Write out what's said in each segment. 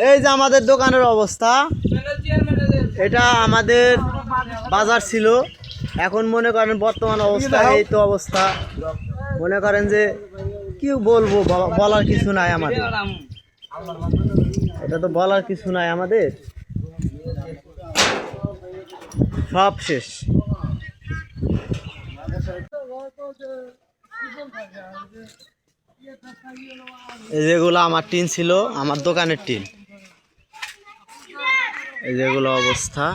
এই যে আমাদের দোকানের অবস্থা, এটা আমাদের বাজার ছিল, এখন মনে করেন বর্তমান অবস্থা এই তো অবস্থা। মনে করেন যে কি বলবো, বলার কিছু নাই আমাদের, এটা তো বলার কিছু নাই আমাদের, সব শেষ। এই যেগুলো আমার টিন ছিল, আমার দোকানের টিন, এই যেগুলো অবস্থা।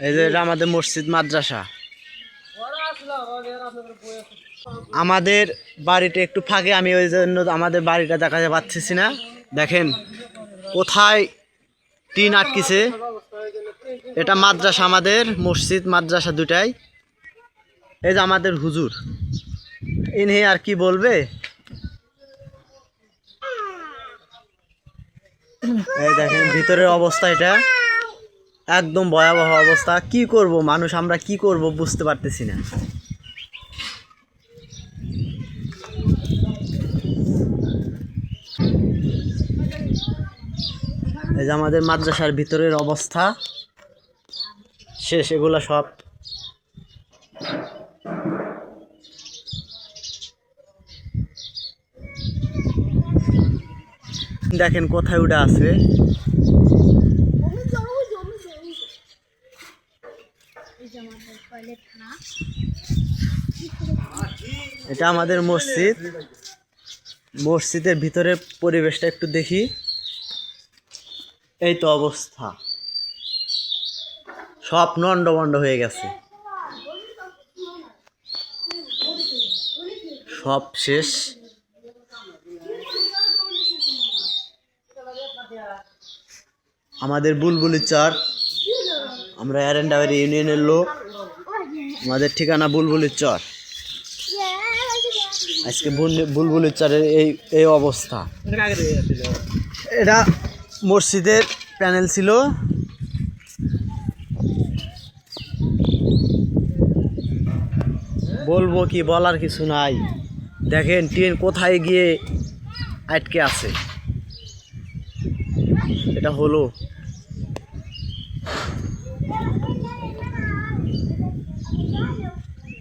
এই যে এটা আমাদের মসজিদ মাদ্রাসা। আমাদের বাড়িটা একটু ফাঁকে, আমি ওই জন্য আমাদের বাড়িটা দেখা পাচ্ছি না। দেখেন কোথায় টিন আটকিছে। এটা মাদ্রাসা, আমাদের মসজিদ মাদ্রাসা দুটাই। এই যে আমাদের হুজুর, ইনি আর কি বলবে। এই দেখেন ভিতরের অবস্থা, এটা একদম ভয়াবহ অবস্থা। কি করব মানুষ, আমরা কি করব বুঝতে পারতেছি না। এই যে আমাদের মাদ্রাসার ভিতরের অবস্থা শেষ, এগুলা সব। দেখেন কোথায় উঠে আছে। এটা আমাদের মসজিদ, মসজিদের ভিতরে পরিবেশটা একটু দেখি। এই তো অবস্থা, সব নন্ডভন্ড হয়ে গেছে, সব শেষ। আমাদের বুলবুলি চর, আমরা এরেন্ডাবাড়ি ইউনিয়নের লোক, আমাদের ঠিকানা বুলবুলি চর। আজকে বুলবুলি চরের এই অবস্থা। এটা মসজিদের প্যানেল ছিল, বলবো কি, বলার কিছু নাই। দেখেন ট্রেন কোথায় গিয়ে আটকে আছে। এটা হলো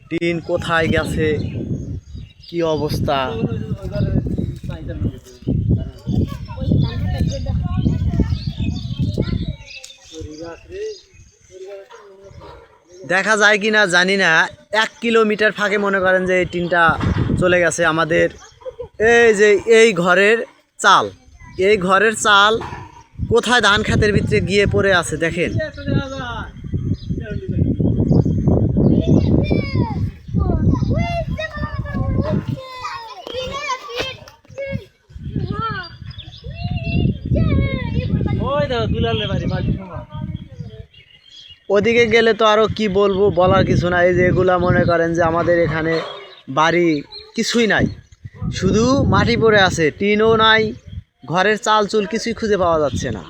টিন কোথায় গেছে, কি অবস্থা। দেখা যায় কি না জানি না, 1 কিলোমিটার ফাঁকে মনে করেন যে এই টিনটা চলে গেছে আমাদের। এই যে এই ঘরের চাল, এই ঘরের চাল কোথায় ধান খেতের ভিতরে গিয়ে পড়ে আছে দেখেন। ওদিকে গেলে তো আরো কি বলবো, বলার কিছু নাই। যে এগুলা মনে করেন যে আমাদের এখানে বাড়ি কিছুই নাই, শুধু মাটি পড়ে আছে, টিনও নাই, ঘরের চাল চুল কিছুই খুঁজে পাওয়া যাচ্ছে না।